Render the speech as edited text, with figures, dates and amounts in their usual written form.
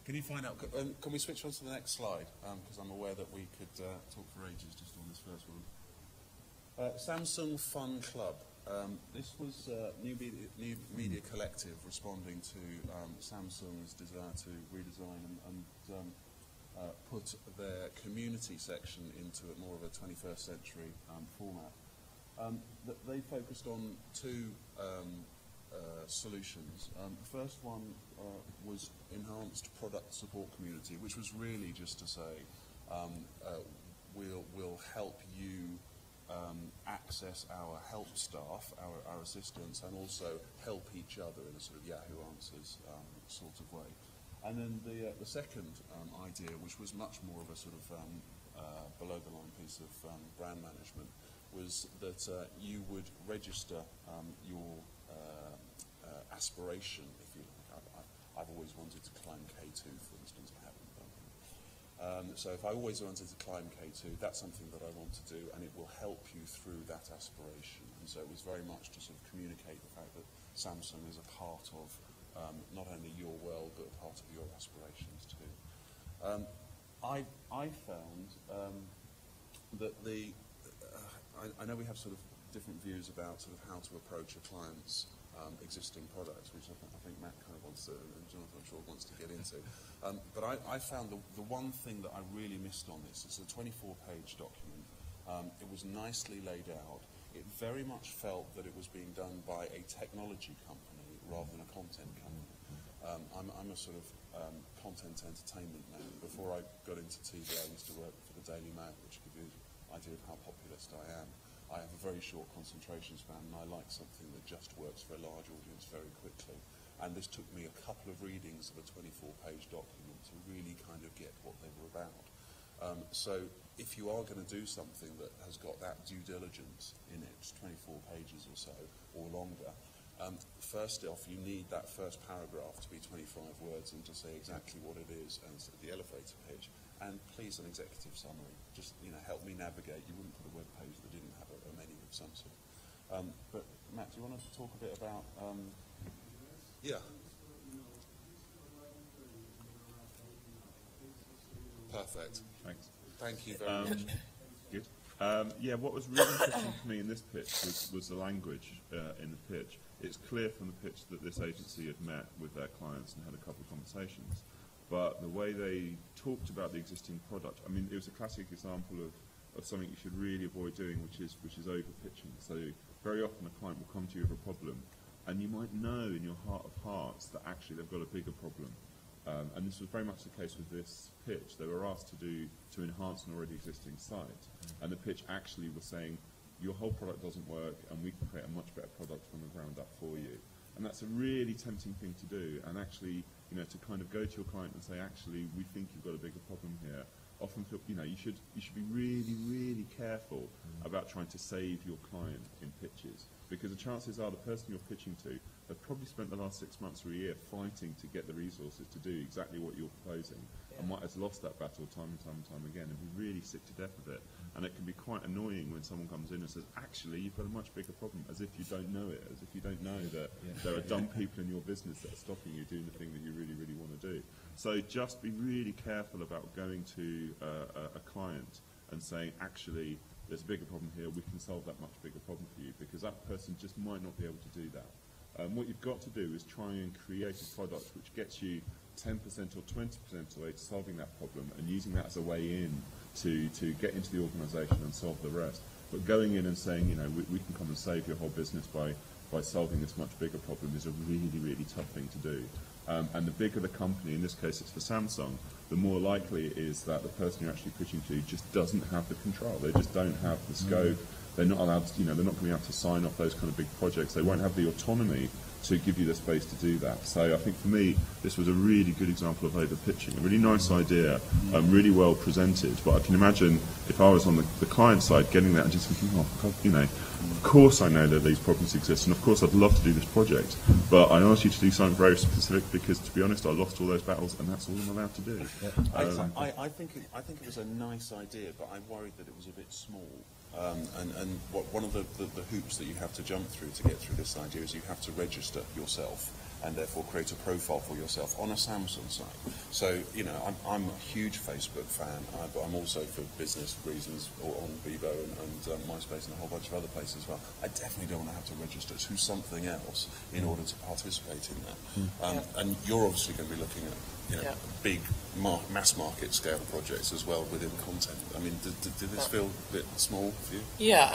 Can you find out? Can we switch on to the next slide? Because I'm aware that we could talk for ages just on this first one. Samsung Fun Club. This was New Media Collective responding to Samsung's desire to redesign and put their community section into more of a 21st century format. They focused on two solutions. The first one was enhanced product support community, which was really just to say we'll help you access our help staff, our assistants, and also help each other in a sort of Yahoo Answers sort of way. And then the second idea, which was much more of a sort of below-the-line piece of brand management, was that you would register your aspiration, if you like. I've always wanted to climb K2, for instance. I haven't done it. So if I always wanted to climb K2, that's something that I want to do, and it will help you through that aspiration. And so it was very much to sort of communicate the fact that Samsung is a part of not only your world, but a part of your aspirations too. I found that I know we have sort of different views about sort of how to approach a client's existing products, which I think Matt kind of wants to, and Jonathan I'm sure wants to get into. But I found the one thing that I really missed on this is a 24-page document. It was nicely laid out. It very much felt that it was being done by a technology company rather than a content company. I'm a sort of content entertainment man. Before I got into TV, I used to work for the Daily Mail, which gives you an idea of how populist I am. I have a very short concentration span, and I like something that just works for a large audience very quickly. And this took me a couple of readings of a 24-page document to really kind of get what they were about. So if you are going to do something that has got that due diligence in it, 24 pages or so, or longer, first off, you need that first paragraph to be 25 words and to say exactly what it is, and the elevator pitch. And please, an executive summary. Just help me navigate. You wouldn't put a web page that didn't have a menu of some sort. But Matt, do you want to talk a bit about? Yeah. Perfect. Thanks. Thank you very much. Good. Yeah, what was really interesting to me in this pitch was the language in the pitch. It's clear from the pitch that this agency had met with their clients and had a couple of conversations. But the way they talked about the existing product, I mean, it was a classic example of something you should really avoid doing, which is over-pitching. So very often a client will come to you with a problem, and you might know in your heart of hearts that actually they've got a bigger problem. And this was very much the case with this pitch. They were asked to enhance an already existing site, and the pitch actually was saying, your whole product doesn't work, and we can create a much better product from the ground up for you. And that's a really tempting thing to do, and actually, to kind of go to your client and say, actually, we think you've got a bigger problem here. Often, you should be really, really careful about trying to save your client in pitches, because the chances are the person you're pitching to have probably spent the last 6 months or a year fighting to get the resources to do exactly what you're proposing, and might have lost that battle time and time and time again, and be really sick to death of it. And it can be quite annoying when someone comes in and says, actually, you've got a much bigger problem, as if you don't know it, as if you don't know that there are dumb people in your business that are stopping you doing the thing that you really, really want to do. So just be really careful about going to a client and saying, actually, there's a bigger problem here, we can solve that much bigger problem for you, because that person just might not be able to do that. What you've got to do is try and create a product which gets you 10% or 20% away to solving that problem, and using that as a way in to get into the organisation and solve the rest. But going in and saying, we can come and save your whole business by solving this much bigger problem is a really, really tough thing to do. And the bigger the company, in this case it's for Samsung, the more likely it is that the person you're actually pitching to just doesn't have the control. They just don't have the scope. They're not allowed to, they're not going to be able to sign off those kind of big projects. They won't have the autonomy to give you the space to do that. So I think for me, this was a really good example of over-pitching. A really nice idea, really well presented. But I can imagine if I was on the client side getting that and just thinking, oh, God, of course I know that these problems exist, and of course I'd love to do this project, but I asked you to do something very specific because, to be honest, I lost all those battles, and that's all I'm allowed to do. I think it was a nice idea, but I worried that it was a bit small. One of the hoops that you have to jump through to get through this idea is you have to register yourself and therefore create a profile for yourself on a Samsung site. So, you know, I'm a huge Facebook fan, but I'm also, for business reasons, on Bebo and MySpace and a whole bunch of other places as well. I definitely don't want to have to register to something else in order to participate in that. And you're obviously going to be looking at, you know, big mass market scale projects as well within content. I mean, did this feel a bit small for you? Yeah.